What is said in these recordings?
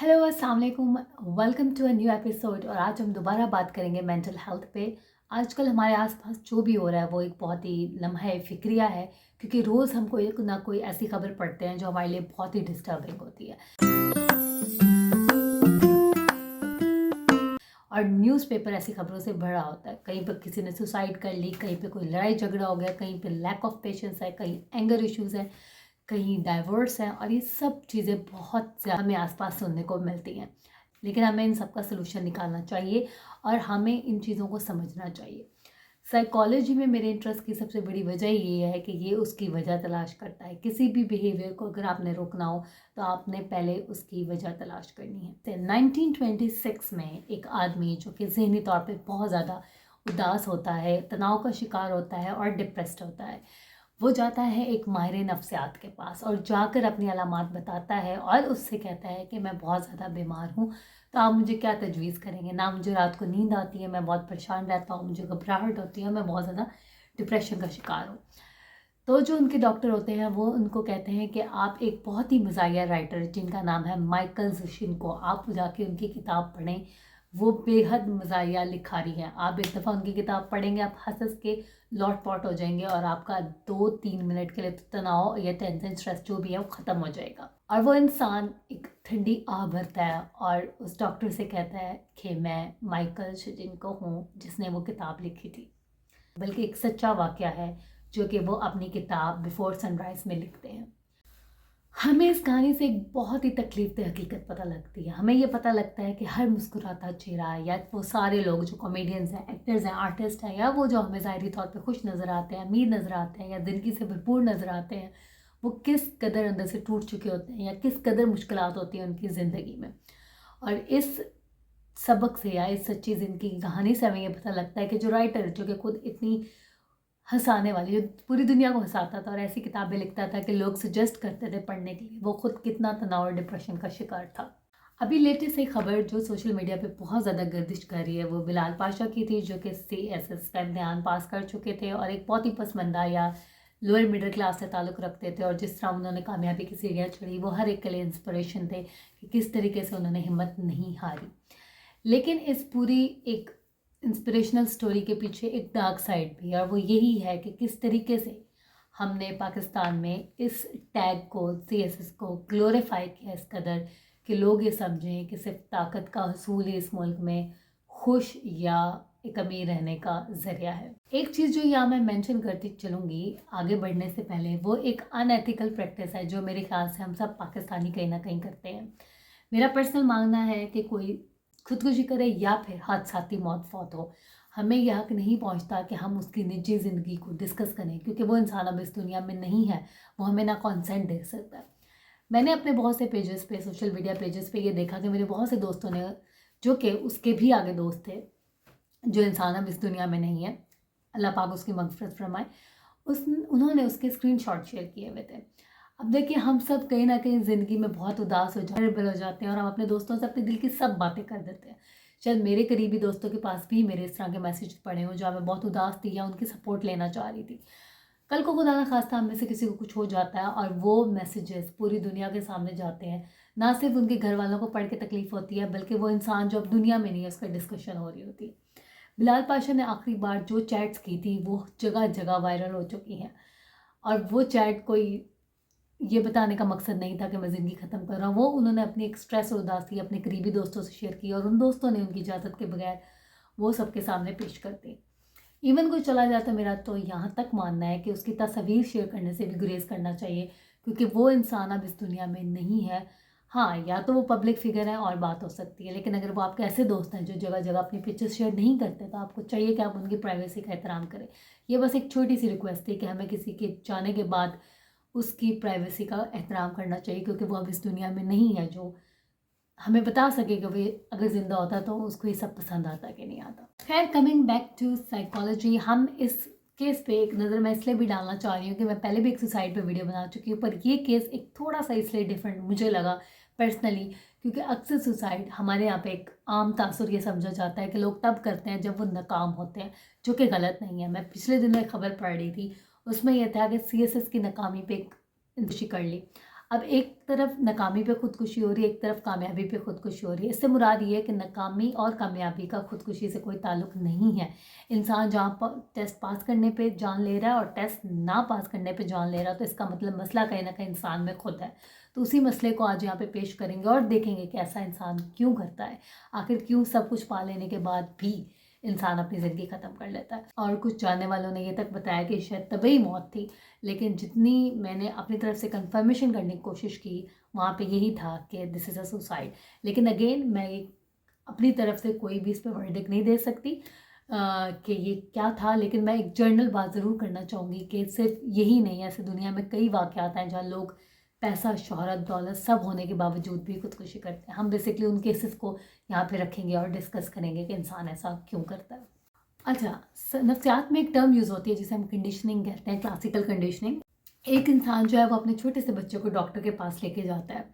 Hello अस्सलाम वालेकुम। Welcome to a new episode. और आज हम दोबारा बात करेंगे मेंटल हेल्थ पे। आजकल हमारे आसपास जो भी हो रहा है वो एक बहुत ही लम्हा फिक्रिया है, क्योंकि रोज़ हम कोई ना कोई ऐसी खबर पढ़ते हैं जो हमारे लिए बहुत ही डिस्टर्बिंग होती है। और न्यूज़पेपर ऐसी खबरों से भरा होता है। कहीं पर किसी ने सुसाइड कर ली, कहीं पे कोई लड़ाई झगड़ा हो गया, कहीं पे लैक ऑफ पेशेंस है, कहीं एंगर इश्यूज़ है, कहीं डाइवोर्स है। और ये सब चीज़ें बहुत ज़्यादा हमें आसपास सुनने को मिलती हैं। लेकिन हमें इन सब का सलूशन निकालना चाहिए और हमें इन चीज़ों को समझना चाहिए। साइकोलॉजी में मेरे इंटरेस्ट की सबसे बड़ी वजह ये है कि ये उसकी वजह तलाश करता है। किसी भी बिहेवियर को अगर आपने रोकना हो तो आपने पहले उसकी वजह तलाश करनी है। तो 1926 में एक आदमी जो कि ज़हनी तौर पे बहुत ज़्यादा उदास होता है, तनाव का शिकार होता है और डिप्रेस्ड होता है, वो जाता है एक माहिर नफ्सियात के पास और जाकर अपनी अलामात बताता है और उससे कहता है कि मैं बहुत ज़्यादा बीमार हूँ, तो आप मुझे क्या तजवीज़ करेंगे। ना मुझे रात को नींद आती है, मैं बहुत परेशान रहता हूँ, मुझे घबराहट होती है, मैं बहुत ज़्यादा डिप्रेशन का शिकार हूँ। तो जो उनके डॉक्टर होते हैं वो उनको कहते हैं कि आप एक बहुत ही मज़ाहिया राइटर जिनका नाम है माइकल ज़िशिनको, आप जाके उनकी किताब पढ़ें। वो बेहद मज़ाहिया लिखारी हैं। आप एक दफ़ा उनकी किताब पढ़ेंगे, आप हँस-हँस के लौट-पौट हो जाएँगे और आपका 2-3 मिनट के लिए तो तनाव या टेंशन, स्ट्रेस जो भी है वो ख़त्म हो जाएगा। और वो इंसान एक ठंडी आह भरता है और उस डॉक्टर से कहता है कि मैं माइकल ज़िशिनको हूँ जिसने वो किताब लिखी थी। बल्कि एक सच्चा वाक़या है जो कि वो अपनी किताब बिफोर सनराइज़ में लिखते हैं। हमें इस कहानी से एक बहुत ही तकलीफ़देह हकीकत पता लगती है। हमें ये पता लगता है कि हर मुस्कुराता चेहरा या वो सारे लोग जो कॉमेडियंस हैं, एक्टर्स हैं, आर्टिस्ट हैं, या वो जो हमें ज़ाहिरी तौर पे खुश नज़र आते हैं, अमीर नज़र आते हैं या ज़िंदगी से भरपूर नज़र आते हैं, वो किस कदर अंदर से टूट चुके होते हैं या किस कदर मुश्किलात होती हैं उनकी ज़िंदगी में। और इस सबक से या इस सच्ची ज़िंदगी की कहानी से हमें ये पता लगता है कि जो राइटर जो कि खुद इतनी हँसाने वाली, जो पूरी दुनिया को हँसाता था और ऐसी किताबें लिखता था कि लोग सजेस्ट करते थे पढ़ने के लिए, वो खुद कितना तनाव और डिप्रेशन का शिकार था। अभी लेटेस्ट एक खबर जो सोशल मीडिया पे बहुत ज़्यादा गर्दिश कर रही है वो बिलाल पाशा की थी, जो कि CSS का इम्तिहान पास कर चुके थे और एक बहुत ही पसमंदा या लोअर मिडिल क्लास से ताल्लुक़ रखते थे। और जिस तरह उन्होंने कामयाबी की सीढ़ियाँ चढ़ी वो हर एक के लिए इंस्पिरेशन थे कि किस तरीके से उन्होंने हिम्मत नहीं हारी। लेकिन इस पूरी एक इंस्पिरेशनल स्टोरी के पीछे एक डार्क साइड भी है और वो यही है कि किस तरीके से हमने पाकिस्तान में इस टैग को, CSS को ग्लोरीफाई किया इस कदर कि लोग ये समझें कि सिर्फ ताकत का हसूल ही इस मुल्क में खुश या एक अमीर रहने का ज़रिया है। एक चीज़ जो यहाँ मैं मेंशन करती चलूँगी आगे बढ़ने से पहले, वो एक अनएथिकल प्रैक्टिस है जो मेरे ख्याल से हम सब पाकिस्तानी कहीं ना कहीं करते हैं। मेरा पर्सनल मानना है कि कोई खुदकुशी करे या फिर हादसाती मौत फौत हो, हमें यह हक नहीं पहुंचता कि हम उसकी निजी ज़िंदगी को डिस्कस करें, क्योंकि वो इंसान अब इस दुनिया में नहीं है, वो हमें ना कॉन्सेंट दे सकता है। मैंने अपने बहुत से पेजेस पे, सोशल मीडिया पेजेस पे ये देखा कि मेरे बहुत से दोस्तों ने, जो कि उसके भी आगे दोस्त थे, जो इंसान अब इस दुनिया में नहीं है, अल्लाह पाक उसकी मग़फ़िरत फरमाए, उन्होंने उसके स्क्रीनशॉट शेयर किए हुए थे। अब देखिए, हम सब कहीं ना कहीं ज़िंदगी में बहुत उदास हो जाते हैं और हम अपने दोस्तों से अपने दिल की सब बातें कर देते हैं। शायद मेरे करीबी दोस्तों के पास भी मेरे इस तरह के मैसेज पड़े हों जहाँ मैं बहुत उदास थी या उनकी सपोर्ट लेना चाह रही थी। कल को खुदा ना खास्ता हम में से किसी को कुछ हो जाता है और वो मैसेजेस पूरी दुनिया के सामने जाते हैं। ना सिर्फ उनके घर वालों को पढ़ के तकलीफ़ होती है, बल्कि वो इंसान जो अब दुनिया में नहीं है उसका डिस्कशन हो रही होती है। बिलाल पाशा ने आखिरी बार जो चैट्स की थी वो जगह जगह वायरल हो चुकी हैं। और वो चैट कोई ये बताने का मकसद नहीं था कि मैं ज़िंदगी ख़त्म कर रहा हूँ। वो उन्होंने अपनी एक स्ट्रेस और उदासी अपने करीबी दोस्तों से शेयर की और उन दोस्तों ने उनकी इजाज़त के बगैर वो सबके सामने पेश कर दी। इवन कोई चला जाता, मेरा तो यहाँ तक मानना है कि उसकी तस्वीर शेयर करने से भी गुरेज़ करना चाहिए, क्योंकि वो इंसान अब इस दुनिया में नहीं है। हाँ, या तो वो पब्लिक फ़िगर है और बात हो सकती है, लेकिन अगर वो आपके ऐसे दोस्त हैं जो जगह-जगह अपनी पिक्चर्स शेयर नहीं करते, तो आपको चाहिए कि आप उनकी प्राइवेसी का एहतराम करें। ये बस एक छोटी-सी रिक्वेस्ट थी कि हमें किसी के जाने के बाद उसकी प्राइवेसी का एहतराम करना चाहिए, क्योंकि वो अब इस दुनिया में नहीं है जो हमें बता सके कि वो अगर ज़िंदा होता तो उसको ये सब पसंद आता कि नहीं आता। खैर, कमिंग बैक टू साइकोलॉजी, हम इस केस पे एक नज़र मैं इसलिए भी डालना चाह रही हूँ कि मैं पहले भी एक सुसाइड पे वीडियो बना चुकी हूँ, पर ये केस एक थोड़ा सा इसलिए डिफरेंट मुझे लगा पर्सनली, क्योंकि अक्सर सुसाइड हमारे यहाँ पे एक आम तासुर ये समझा जाता है कि लोग तब करते हैं जब वो नाकाम होते हैं, जो कि गलत नहीं है। मैं पिछले दिनों एक खबर पढ़ रही थी, उसमें यह था कि CSS की नाकामी पे एक इंतशी कर ली। अब एक तरफ नाकामी पे खुदकुशी हो रही है, एक तरफ कामयाबी पे खुदकुशी हो रही है। इससे मुराद ये है कि नाकामी और कामयाबी का खुदकुशी से कोई ताल्लुक नहीं है। इंसान जहाँ टेस्ट पास करने पे जान ले रहा है और टेस्ट ना पास करने पे जान ले रहा है, तो इसका मतलब मसला कहीं ना कहीं इंसान में खुद है। तो उसी मसले को आज यहाँ पे पेश करेंगे और देखेंगे कि ऐसा इंसान क्यों करता है, आखिर क्यों सब कुछ पा लेने के बाद भी इंसान अपनी ज़िंदगी ख़त्म कर लेता है। और कुछ जानने वालों ने ये तक बताया कि शायद तबई मौत थी, लेकिन जितनी मैंने अपनी तरफ से कंफर्मेशन करने की कोशिश की वहाँ पे यही था कि दिस इज़ अ सुसाइड। लेकिन अगेन मैं अपनी तरफ से कोई भी इस पर वर्डिक्ट नहीं दे सकती कि ये क्या था, लेकिन मैं एक जर्नल बात ज़रूर करना चाहूँगी कि सिर्फ यही नहीं, ऐसे दुनिया में कई वाक़यात हैं जहाँ लोग पैसा, शोहरत, दौलत सब होने के बावजूद भी खुदकुशी करते हैं। हम बेसिकली उन केसेस को यहाँ पे रखेंगे और डिस्कस करेंगे कि इंसान ऐसा क्यों करता है। अच्छा, नफ्सियात में एक टर्म यूज़ होती है जिसे हम कंडीशनिंग कहते हैं, क्लासिकल कंडीशनिंग। एक इंसान जो है वो अपने छोटे से बच्चे को डॉक्टर के पास लेके जाता है,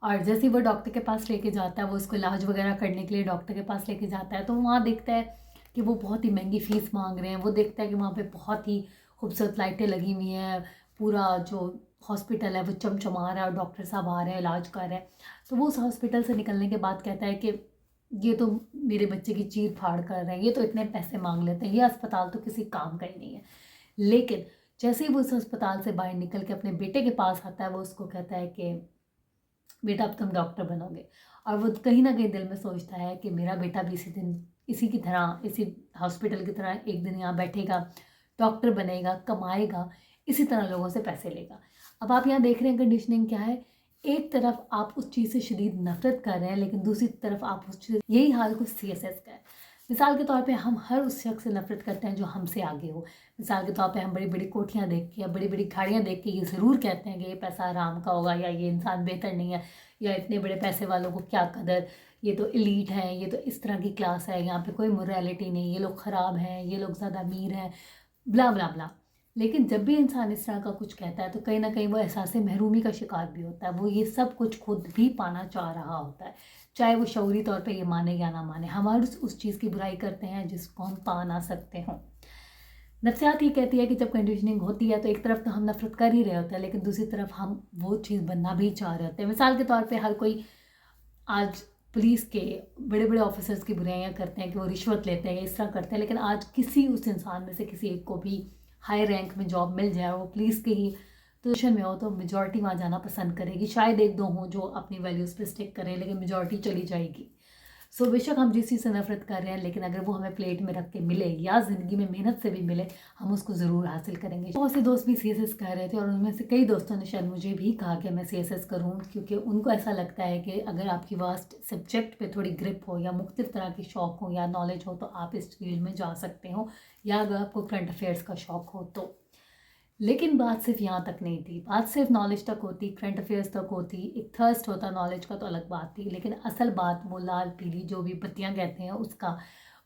और जैसे ही वो डॉक्टर के पास लेके जाता है, वो उसको इलाज वगैरह करने के लिए डॉक्टर के पास लेके जाता है, तो वहाँ देखता है कि वो बहुत ही महंगी फ़ीस मांग रहे हैं। वो देखता है कि वहाँ पे बहुत ही खूबसूरत लाइटें लगी हुई हैं, पूरा जो हॉस्पिटल है वो चमचमा रहा है और डॉक्टर साहब आ रहे हैं, इलाज कर रहे हैं। तो वो उस हॉस्पिटल से निकलने के बाद कहता है कि ये तो मेरे बच्चे की चीर फाड़ कर रहे हैं, ये तो इतने पैसे मांग लेते हैं, ये अस्पताल तो किसी काम का ही नहीं है। लेकिन जैसे ही वो उस अस्पताल से बाहर निकल के अपने बेटे के पास आता है, वो उसको कहता है कि बेटा अब तुम डॉक्टर बनोगे। और वो कहीं ना कहीं दिल में सोचता है कि मेरा बेटा भी इसी दिन इसी की तरह, इसी हॉस्पिटल की तरह एक दिन यहाँ बैठेगा, डॉक्टर बनेगा, कमाएगा, इसी तरह लोगों से पैसे लेगा। अब आप यहाँ देख रहे हैं कंडीशनिंग क्या है। एक तरफ आप उस चीज़ से शदीद नफरत कर रहे हैं, लेकिन दूसरी तरफ आप उस चीज़, यही हाल कुछ CSS का है। मिसाल के तौर पे हम हर उस शख्स से नफरत करते हैं जो हमसे आगे हो। मिसाल के तौर पे हम बड़ी बड़ी कोठियाँ देख के या बड़ी बड़ी गाड़ियाँ देख के ये ज़रूर कहते हैं कि ये पैसा हराम का होगा, या ये इंसान बेहतर नहीं है, या इतने बड़े पैसे वालों को क्या कदर, ये तो एलीट है, ये तो इस तरह की क्लास है, यहाँ पे कोई मोरालिटी नहीं, ये लोग ख़राब हैं, ये लोग ज़्यादा अमीर हैं, ब्ला ब्ला ब्ला। लेकिन जब भी इंसान इस तरह का कुछ कहता है, तो कहीं ना कहीं वो एहसास महरूमी का शिकार भी होता है। वो ये सब कुछ खुद भी पाना चाह रहा होता है, चाहे वो शऊरी तौर पे ये माने या ना माने। हम उस चीज़ की बुराई करते हैं जिसको हम पा ना सकते हों। नफ्सियात ये कहती है कि जब कंडीशनिंग होती है तो एक तरफ तो हम नफरत कर ही रहे होते हैं, लेकिन दूसरी तरफ हम वो चीज़ बनना भी चाह रहे होते हैं। मिसाल के तौर पे हर कोई आज पुलिस के बड़े बड़े ऑफिसर्स की बुराइयां करते हैं कि वो रिश्वत लेते हैं, इस तरह करते हैं, लेकिन आज किसी उस इंसान में से किसी एक को भी हाई रैंक में जॉब मिल जाए, वो पुलिस के ही पोजीशन में हो, तो मेजॉरिटी वहाँ जाना पसंद करेगी। शायद एक दो हों जो अपनी वैल्यूज़ पे स्टिक करें, लेकिन मेजॉरिटी चली जाएगी। सो बेशक हम जिस चीज़ से नफरत कर रहे हैं, लेकिन अगर वो हमें प्लेट में रख के मिले या ज़िंदगी में मेहनत से भी मिले, हम उसको ज़रूर हासिल करेंगे। बहुत से दोस्त भी CSS कर रहे थे, और उनमें से कई दोस्तों ने शायद मुझे भी कहा कि मैं CSS करूँ, क्योंकि उनको ऐसा लगता है कि अगर आपकी वास्ट सब्जेक्ट पे थोड़ी ग्रिप हो, या मुख्तलिफ तरह के शौक़ हो या नॉलेज हो, तो आप इस फील्ड में जा सकते हो, या अगर आपको करंट अफेयर्स का शौक़ हो तो। लेकिन बात सिर्फ यहाँ तक नहीं थी, बात सिर्फ नॉलेज तक होती, करंट अफेयर्स तक होती, एक थर्स्ट होता नॉलेज का, तो अलग बात थी। लेकिन असल बात वो लाल पीली जो भी बत्तियाँ कहते हैं उसका,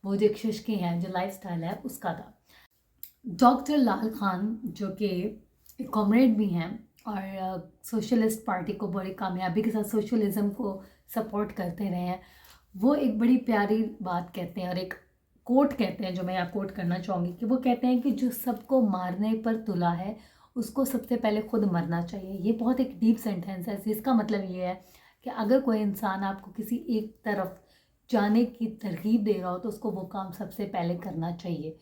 वो जो खुशकी हैं, जो लाइफस्टाइल है, उसका था। डॉक्टर लाल खान जो कि एक कॉमरेड भी हैं और सोशलिस्ट पार्टी को बड़ी कामयाबी के साथ सोशलिज़म को सपोर्ट करते रहे हैं, वो एक बड़ी प्यारी बात कहते हैं और एक कोट कहते हैं जो मैं यहाँ कोट करना चाहूँगी, कि वो कहते हैं कि जो सबको मारने पर तुला है उसको सबसे पहले खुद मरना चाहिए। ये बहुत एक डीप सेंटेंस है, जिसका मतलब ये है कि अगर कोई इंसान आपको किसी एक तरफ जाने की तरगीब दे रहा हो, तो उसको वो काम सबसे पहले करना चाहिए।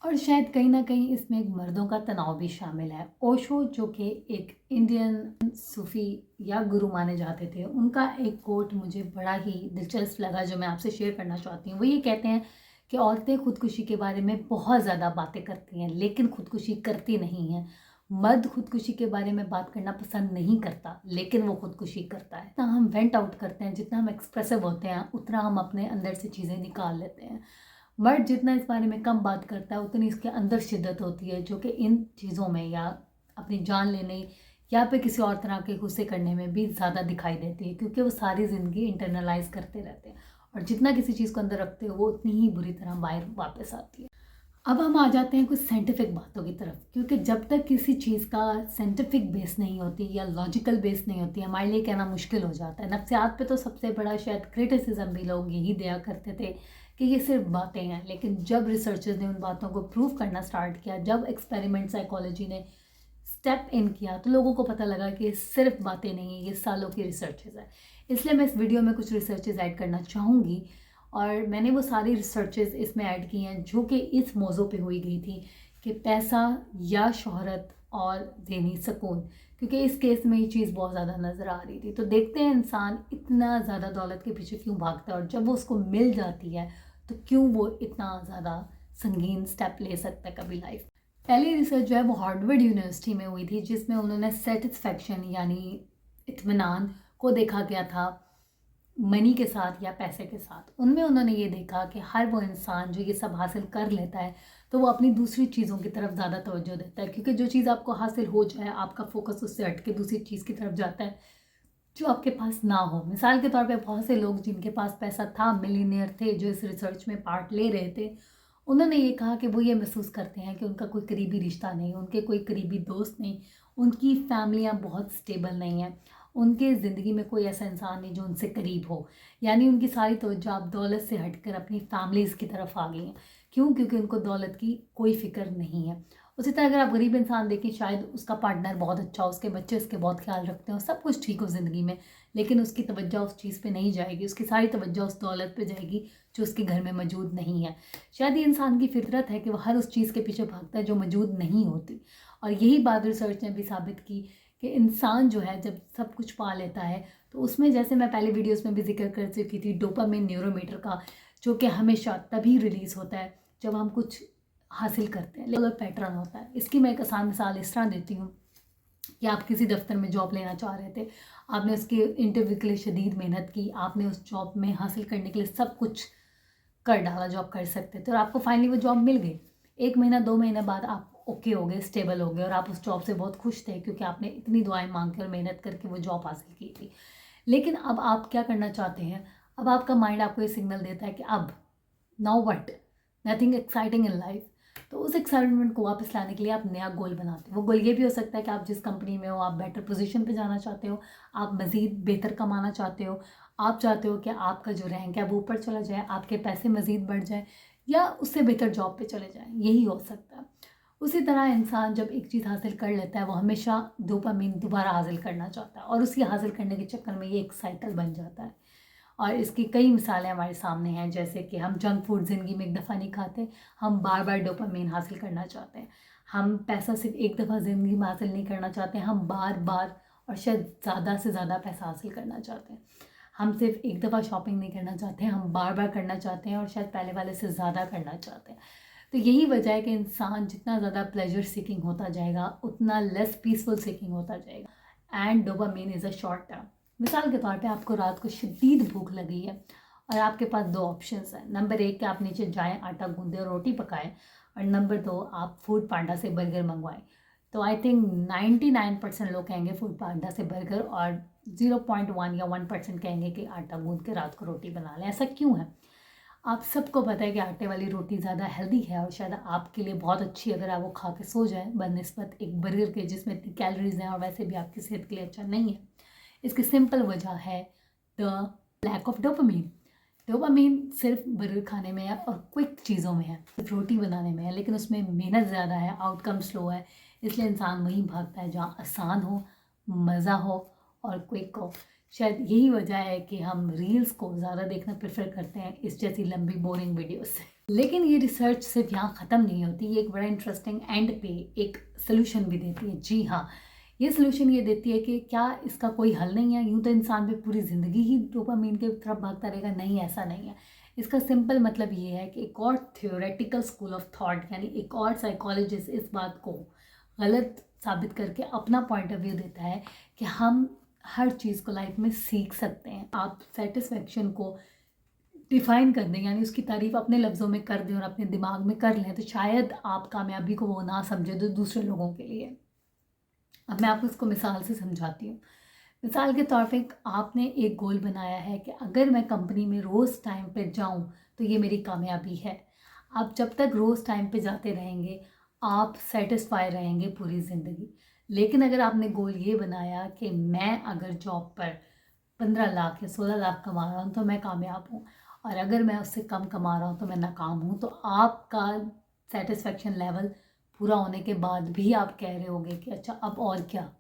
और शायद कहीं ना कहीं इसमें एक मर्दों का तनाव भी शामिल है। ओशो जो कि एक इंडियन सूफ़ी या गुरु माने जाते थे, उनका एक कोट मुझे बड़ा ही दिलचस्प लगा जो मैं आपसे शेयर करना चाहती हूँ। वो ये कहते हैं कि औरतें खुदकुशी के बारे में बहुत ज़्यादा बातें करती हैं, लेकिन खुदकुशी करती नहीं हैं। मर्द खुदकुशी के बारे में बात करना पसंद नहीं करता, लेकिन वो खुदकुशी करता है। जितना हम वेंट आउट करते हैं, जितना हम एक्सप्रेसिव होते हैं, उतना हम अपने अंदर से चीज़ें निकाल लेते हैं। मर्द जितना इस बारे में कम बात करता है, उतनी इसके अंदर शिद्दत होती है, जो कि इन चीज़ों में या अपनी जान लेने या फिर किसी और तरह के गुस्से करने में भी ज़्यादा दिखाई देती है, क्योंकि वो सारी ज़िंदगी इंटरनलाइज करते रहते हैं, और जितना किसी चीज़ को अंदर रखते हो वो उतनी ही बुरी तरह बाहर वापस आती है। अब हम आ जाते हैं कुछ साइंटिफिक बातों की तरफ, क्योंकि जब तक किसी चीज़ का साइंटिफिक बेस नहीं होती या लॉजिकल बेस नहीं होती, हमारे लिए कहना मुश्किल हो जाता है। नफ्सियात पे तो सबसे बड़ा शायद क्रिटिसिज्म भी लोग यही दिया करते थे कि ये सिर्फ बातें हैं, लेकिन जब रिसर्चर्स ने उन बातों को प्रूव करना स्टार्ट किया, जब एक्सपेरिमेंट साइकोलॉजी ने स्टेप इन किया तो लोगों को पता लगा कि ये सिर्फ बातें नहीं है, ये सालों की रिसर्चेज है। इसलिए मैं इस वीडियो में कुछ रिसर्चेज ऐड करना चाहूँगी और मैंने वो सारी रिसर्चेज इसमें ऐड की हैं जो कि इस मौजू पे हुई गई थी कि पैसा या शोहरत और ज़हनी सुकून, क्योंकि इस केस में ये चीज़ बहुत ज़्यादा नज़र आ रही थी। तो देखते हैं इंसान इतना ज़्यादा दौलत के पीछे क्यों भागता है और जब वो उसको मिल जाती है तो क्यों वो इतना ज़्यादा संगीन स्टेप ले सकता है कभी लाइफ। पहली रिसर्च जो है वो हार्वर्ड यूनिवर्सिटी में हुई थी जिसमें उन्होंने सेटिस्फैक्शन यानी इत्मीनान को देखा गया था मनी के साथ या पैसे के साथ। उनमें उन्होंने ये देखा कि हर वो इंसान जो ये सब हासिल कर लेता है तो वो अपनी दूसरी चीज़ों की तरफ ज़्यादा तवज्जो देता है, क्योंकि जो चीज़ आपको हासिल हो जाए आपका फोकस उससे हट के दूसरी चीज़ की तरफ जाता है जो आपके पास ना हो। मिसाल के तौर पे बहुत से लोग जिनके पास पैसा था, मिलीनियर थे, जो इस रिसर्च में पार्ट ले रहे थे, उन्होंने ये कहा कि वो ये महसूस करते हैं कि उनका कोई करीबी रिश्ता नहीं, उनके कोई करीबी दोस्त नहीं, उनकी फैमिलियाँ बहुत स्टेबल नहीं हैं, उनके ज़िंदगी में कोई ऐसा इंसान नहीं जो उनसे करीब हो। यानी उनकी सारी तवज्जो आप दौलत से हटकर अपनी फैमिलीज़ की तरफ आ गई हैं। क्यों? क्योंकि उनको दौलत की कोई फ़िक्र नहीं है। उसी तरह अगर आप गरीब इंसान देखें, शायद उसका पार्टनर बहुत अच्छा हो, उसके बच्चे उसके बहुत ख्याल रखते हो, सब कुछ ठीक हो ज़िंदगी में, लेकिन उसकी तवज्जो उस चीज़ पे नहीं जाएगी, उसकी सारी तवज्जो उस दौलत पे जाएगी जो उसके घर में मौजूद नहीं है। शायद ये इंसान की फितरत है कि वह हर उस चीज़ के पीछे भागता है जो मौजूद नहीं होती। और यही बात रिसर्च ने भी साबित की कि इंसान जो है जब सब कुछ पा लेता है तो उसमें, जैसे मैं पहले वीडियोस में भी जिक्र कर चुकी थी, डोपामिन न्यूरोमीटर का, जो कि हमेशा तभी रिलीज़ होता है जब हम कुछ हासिल करते हैं। अलग पैटर्न होता है। इसकी मैं एक आसान मिसाल इस तरह देती हूँ कि आप किसी दफ्तर में जॉब लेना चाह रहे थे, आपने उसके इंटरव्यू के लिए शदीद मेहनत की, आपने उस जॉब में हासिल करने के लिए सब कुछ कर डाला जो आप कर सकते थे और आपको फाइनली वो जॉब मिल गई। 1 महीना 2 महीने बाद आप ओके हो गए, स्टेबल हो गए और आप उस जॉब से बहुत खुश थे क्योंकि आपने इतनी दुआएं मांग के और मेहनत करके वो जॉब हासिल की थी। लेकिन अब आप क्या करना चाहते हैं? अब आपका माइंड आपको ये सिग्नल देता है कि अब now what, nothing exciting in life. तो उस एक्साइटमेंट को वापस लाने के लिए आप नया गोल बनाते हो। वो गोल ये भी हो सकता है कि आप जिस कंपनी में हो आप बेटर पोजीशन पे जाना चाहते हो, आप मज़ीद बेहतर कमाना चाहते हो, आप चाहते हो कि आपका जो रैंक है वो ऊपर चला जाए, आपके पैसे मज़ीद बढ़ जाए या उससे बेहतर जॉब पे चले जाएं, यही हो सकता है। उसी तरह इंसान जब एक चीज़ हासिल कर लेता है वो हमेशा डोपामिन दोबारा हासिल करना चाहता है और उसकी हासिल करने के चक्कर में ये एक साइकिल बन जाता है। और इसकी कई मिसालें हमारे सामने हैं, जैसे कि हम जंक फूड ज़िंदगी में एक दफ़ा नहीं खाते, हम बार बार डोपामिन हासिल करना चाहते हैं। हम पैसा सिर्फ एक दफ़ा ज़िंदगी में हासिल नहीं करना चाहते, हम बार बार और शायद ज़्यादा से ज़्यादा पैसा हासिल करना चाहते हैं। हम सिर्फ एक दफ़ा शॉपिंग नहीं करना चाहते, हम बार बार करना चाहते हैं और शायद पहले वाले से ज़्यादा करना चाहते हैं। तो यही वजह है कि इंसान जितना ज़्यादा प्लेजर सीकिंग होता जाएगा उतना लेस पीसफुल सीकिंग होता जाएगा। And dopamine is a short term. मिसाल के तौर पे आपको रात को शदीद भूख लगी है और आपके पास 2 ऑप्शंस हैं। नंबर 1 कि आप नीचे जाएं, आटा गूंदें और रोटी पकाएं, और नंबर 2 आप फूड पांडा से बर्गर मंगवाएं। तो आई थिंक 99% लोग कहेंगे फूड पांडा से बर्गर और 0.1 या 1% कहेंगे कि आटा गूंद के रात को रोटी बना लें। ऐसा क्यों है? आप सबको पता है कि आटे वाली रोटी ज़्यादा हेल्दी है और शायद आपके लिए बहुत अच्छी, अगर आप वो खा के सो जाएं बनस्बत एक बर्गर के जिसमें इतनी कैलोरीज हैं और वैसे भी आपकी सेहत के लिए अच्छा नहीं है। इसकी सिंपल वजह है the lack of dopamine. Dopamine सिर्फ बर्गर खाने में है और क्विक चीज़ों में है, सिर्फ रोटी बनाने में है, लेकिन उसमें मेहनत ज़्यादा है, आउटकम स्लो है, इसलिए इंसान वहीं भागता है जहाँ आसान हो, मज़ा हो और क्विक हो। शायद यही वजह है कि हम रील्स को ज़्यादा देखना प्रेफर करते हैं इस जैसी लंबी बोरिंग वीडियो से। लेकिन ये रिसर्च सिर्फ यहाँ ख़त्म नहीं होती, ये एक बड़ा इंटरेस्टिंग एंड पे एक सोल्यूशन भी देती है। जी हाँ, ये सोल्यूशन ये देती है कि क्या इसका कोई हल नहीं है? यूँ तो इंसान पे पूरी ज़िंदगी ही डोपामीन की तरफ भागता रहेगा। नहीं, ऐसा नहीं है। इसका सिंपल मतलब ये है कि एक और थ्योरेटिकल स्कूल ऑफ थॉट यानी एक और साइकोलॉजिस्ट इस बात को गलत साबित करके अपना पॉइंट ऑफ व्यू देता है कि हम हर चीज़ को लाइफ में सीख सकते हैं। आप सेटिस्फेक्शन को डिफ़ाइन कर दें यानी उसकी तारीफ़ अपने लफ्ज़ों में कर दें और अपने दिमाग में कर लें तो शायद आप कामयाबी को वो ना समझें जो दूसरे लोगों के लिए। अब मैं आपको इसको मिसाल से समझाती हूँ। मिसाल के तौर पे आपने एक गोल बनाया है कि अगर मैं कंपनी में रोज़ टाइम पे जाऊँ तो ये मेरी कामयाबी है। आप जब तक रोज़ टाइम पे जाते रहेंगे आप सेटिस्फाई रहेंगे पूरी ज़िंदगी। लेकिन अगर आपने गोल ये बनाया कि मैं अगर जॉब पर 15 लाख या 16 लाख कमा रहा हूँ तो मैं कामयाब हूँ, और अगर मैं उससे कम कमा रहा हूँ तो मैं नाकाम हूँ, तो आपका सेटिस्फेक्शन लेवल पूरा होने के बाद भी आप कह रहे होगे कि अच्छा अब और क्या।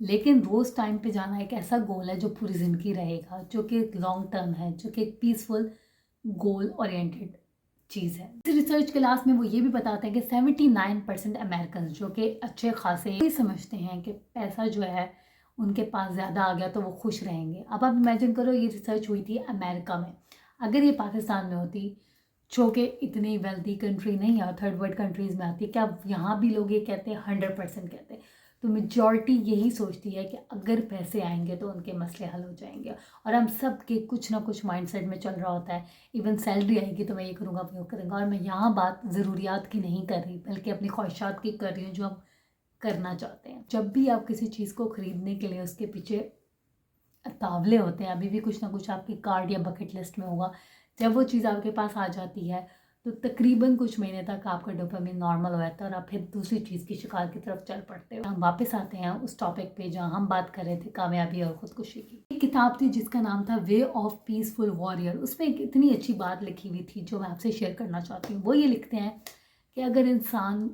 लेकिन रोज़ टाइम पे जाना एक ऐसा गोल है जो पूरी ज़िंदगी रहेगा, जो कि एक लॉन्ग टर्म है, जो कि एक पीसफुल गोल ओरिएंटेड चीज़ है। इस रिसर्च क्लास में वो ये भी बताते हैं कि 79% अमेरिकन जो कि अच्छे खासे ये समझते हैं कि पैसा जो है उनके पास ज़्यादा आ गया तो वो खुश रहेंगे। अब आप इमेजिन करो, ये रिसर्च हुई थी अमेरिका में, अगर ये पाकिस्तान में होती जो कि इतनी वेल्दी कंट्री नहीं है, थर्ड वर्ल्ड कंट्रीज़ में आती, क्या यहाँ भी लोग ये कहते हैं? 100% कहते हैं। तो मेजॉरिटी यही सोचती है कि अगर पैसे आएंगे तो उनके मसले हल हो जाएंगे। और हम सब के कुछ ना कुछ माइंडसेट में चल रहा होता है, इवन सैलरी आएगी तो मैं ये करूँगा वो करूँगा। और मैं यहाँ बात ज़रूरियात की नहीं कर रही बल्कि अपनी ख्वाहिशात की कर रही हूँ, जो हम करना चाहते हैं। जब भी आप किसी चीज़ को ख़रीदने के लिए उसके पीछे तावले होते हैं, अभी भी कुछ ना कुछ आपकी कार्ड या बकेट लिस्ट में होगा। जब वो चीज़ आपके पास आ जाती है तो तकरीबन कुछ महीने तक आपका डोपामिन नॉर्मल हो जाता है और आप फिर दूसरी चीज़ की शिकार की तरफ चल पड़ते हो। हम वापस आते हैं उस टॉपिक पे जहाँ हम बात कर रहे थे कामयाबी और ख़ुदकुशी की। एक किताब थी जिसका नाम था वे ऑफ पीसफुल वॉरियर। उसमें एक इतनी अच्छी बात लिखी हुई थी जो मैं आपसे शेयर करना चाहती हूँ। वो ये लिखते हैं कि अगर इंसान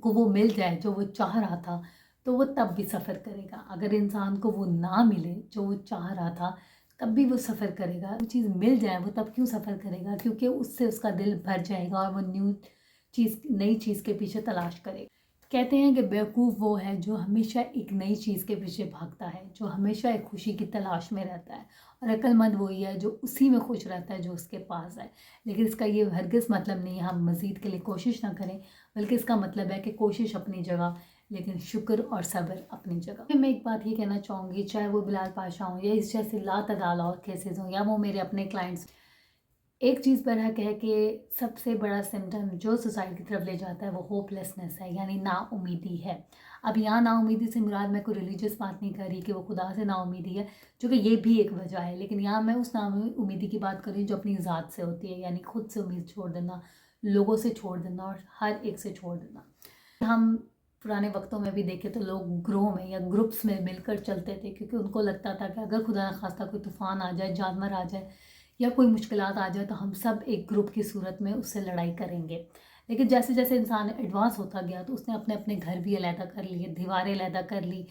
को वो मिल जाए जो वो चाह रहा था तो वो तब भी सफ़र करेगा। अगर इंसान को वो ना मिले जो वो चाह रहा था तब भी वो सफ़र करेगा। वो चीज़ मिल जाए वो तब क्यों सफ़र करेगा? क्योंकि उससे उसका दिल भर जाएगा और वो नई चीज़ के पीछे तलाश करेगा। कहते हैं कि बेवकूफ़ वो है जो हमेशा एक नई चीज़ के पीछे भागता है, जो हमेशा एक खुशी की तलाश में रहता है। और अक्लमंद वही है जो उसी में खुश रहता है जो उसके पास है। लेकिन इसका ये हरगिज़ मतलब नहीं है हम मज़ीद के लिए कोशिश ना करें, बल्कि इसका मतलब है कि कोशिश अपनी जगह, लेकिन शुक्र और सब्र अपनी जगह। मैं एक बात ये कहना चाहूँगी, चाहे वो बिलाल पाशा हों या इस जैसे लातदाल और केसेस हों या वो मेरे अपने क्लाइंट्स, एक चीज़ बरहक है कि सबसे बड़ा सिम्टम जो सुसाइड की तरफ ले जाता है वो होपलेसनेस है, यानी नाउमीदी है। अब यहाँ नाउमीदी से मुराद मैं कोई रिलीजियस बात नहीं कर रही कि वो खुदा से नाउमीदी है, जो कि ये भी एक वजह है। लेकिन यहाँ मैं उस नाउमीदी की बात कर रही हूँ जो अपनी ज़ात से होती है, यानी खुद से उम्मीद छोड़ देना, लोगों से छोड़ देना और हर एक से छोड़ देना। हम पुराने वक्तों में भी देखें तो लोग ग्रोह में या ग्रुप्स में मिलकर चलते थे, क्योंकि उनको लगता था कि अगर खुदा न खास्ता कोई तूफ़ान आ जाए, जानवर आ जाए या कोई मुश्किलात आ जाए तो हम सब एक ग्रुप की सूरत में उससे लड़ाई करेंगे। लेकिन जैसे जैसे इंसान एडवांस होता गया तो उसने अपने अपने घर भी अलहदा कर लिए, दीवारें अलहदा कर ली,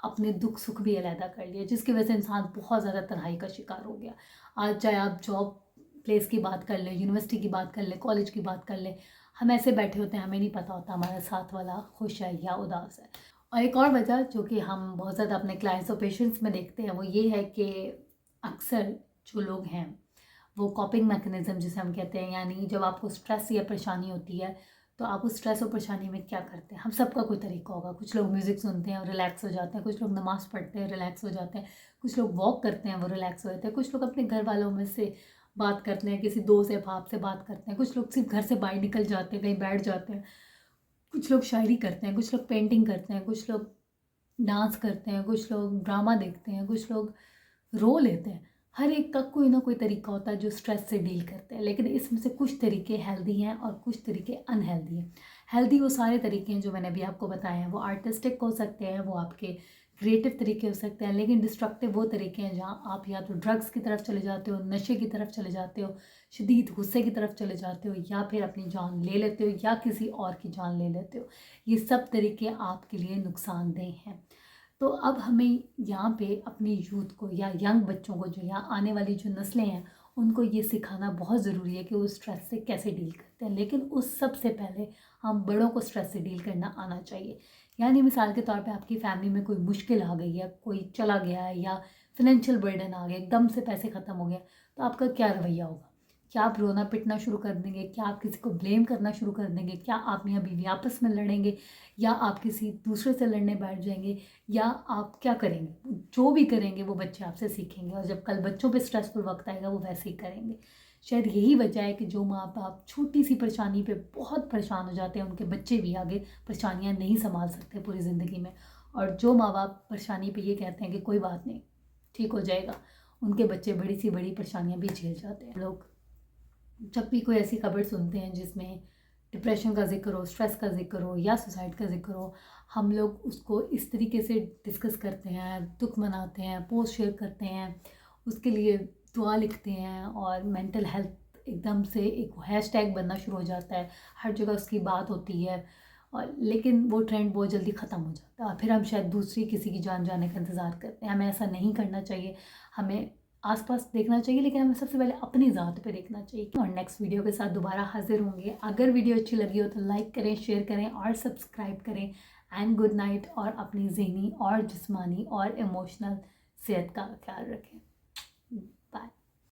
अपने दुख सुख भी अलहदा कर लिए, जिसकी वजह से इंसान बहुत ज़्यादा तन्हाई का शिकार हो गया। आज चाहे आप जॉब प्लेस की बात कर लें, यूनिवर्सिटी की बात कर लें, कॉलेज की बात कर लें, हम ऐसे बैठे होते हैं हमें नहीं पता होता हमारा साथ वाला खुश है या उदास है। और एक और वजह जो कि हम बहुत ज़्यादा अपने क्लाइंट्स और पेशेंट्स में देखते हैं वो ये है कि अक्सर जो लोग हैं वो कॉपिंग मैकेनिज़्म जिसे हम कहते हैं, यानी जब आपको स्ट्रेस या परेशानी होती है तो आप उस स्ट्रेस और परेशानी में क्या करते हैं? हम सबका कोई तरीका होगा। कुछ लोग म्यूज़िक सुनते हैं और रिलैक्स हो जाते हैं, कुछ लोग नमाज़ पढ़ते हैं, रिलैक्स हो जाते हैं, कुछ लोग वॉक करते हैं, वो रिलैक्स हो जाते हैं, कुछ लोग अपने घर वालों में से बात करते हैं, किसी दोस्त या बाप से बात करते हैं, कुछ लोग सिर्फ घर से बाहर निकल जाते हैं, कहीं बैठ जाते हैं, कुछ लोग शायरी करते हैं, कुछ लोग पेंटिंग करते हैं, कुछ लोग डांस करते हैं, कुछ लोग ड्रामा देखते हैं, कुछ लोग रो लेते हैं। हर एक का कोई ना कोई तरीका होता है जो स्ट्रेस से डील करते हैं, लेकिन इसमें से कुछ तरीके हेल्दी हैं और कुछ तरीके अनहेल्दी हैं। हेल्दी वो सारे तरीके हैं जो मैंने अभी आपको बताए हैं, वो आर्टिस्टिक हो सकते हैं, वो आपके क्रिएटिव तरीके हो सकते हैं, लेकिन डिस्ट्रक्टिव वो तरीके हैं जहाँ आप या तो ड्रग्स की तरफ चले जाते हो, नशे की तरफ चले जाते हो, शदीद गुस्से की तरफ चले जाते हो, या फिर अपनी जान ले लेते हो या किसी और की जान ले लेते हो। ये सब तरीके आपके लिए नुकसानदेह हैं। तो अब हमें यहाँ पे अपनी यूथ को या यंग बच्चों को, जो यहाँ आने वाली जो नस्लें हैं, उनको ये सिखाना बहुत ज़रूरी है कि वो स्ट्रेस से कैसे डील करते हैं। लेकिन उस सब से पहले हम बड़ों को स्ट्रेस से डील करना आना चाहिए। यानी मिसाल के तौर पे आपकी फैमिली में कोई मुश्किल आ गई है, कोई चला गया है या फिनेंशियल बर्डन आ गया, एकदम से पैसे ख़त्म हो गया, तो आपका क्या रवैया होगा? क्या आप रोना पिटना शुरू कर देंगे? क्या आप किसी को ब्लेम करना शुरू कर देंगे? क्या आप मियाँ बीवी आपस में लड़ेंगे या आप किसी दूसरे से लड़ने बैठ जाएंगे, या आप क्या करेंगे? जो भी करेंगे वो बच्चे आपसे सीखेंगे, और जब कल बच्चों पे स्ट्रेसफुल वक्त आएगा वो वैसे ही करेंगे। शायद यही वजह है कि जो माँ बाप छोटी सी परेशानी पे बहुत परेशान हो जाते हैं, उनके बच्चे भी आगे परेशानियाँ नहीं संभाल सकते पूरी ज़िंदगी में। और जो माँ बाप परेशानी पे ये कहते हैं कि कोई बात नहीं, ठीक हो जाएगा, उनके बच्चे बड़ी सी बड़ी परेशानियाँ भी झेल जाते हैं। लोग जब भी कोई ऐसी खबर सुनते हैं जिसमें डिप्रेशन का ज़िक्र हो, स्ट्रेस का ज़िक्र हो या सुसाइड का ज़िक्र हो, हम लोग उसको इस तरीके से डिस्कस करते हैं, दुख मनाते हैं, पोस्ट शेयर करते हैं, उसके लिए दुआ लिखते हैं, और मेंटल हेल्थ एकदम से एक हैशटैग बनना शुरू हो जाता है, हर जगह उसकी बात होती है। और लेकिन वो ट्रेंड बहुत जल्दी ख़त्म हो जाता है और फिर हम शायद दूसरी किसी की जान जाने का इंतज़ार करते हैं। हमें ऐसा नहीं करना चाहिए, हमें आसपास देखना चाहिए, लेकिन हमें सबसे पहले अपनी ज़ात पे देखना चाहिए। और नेक्स्ट वीडियो के साथ दोबारा हाजिर होंगे। अगर वीडियो अच्छी लगी हो तो लाइक करें, शेयर करें और सब्सक्राइब करें। एंड गुड नाइट, और अपनी ज़हनी और जिस्मानी और इमोशनल सेहत का ख्याल रखें।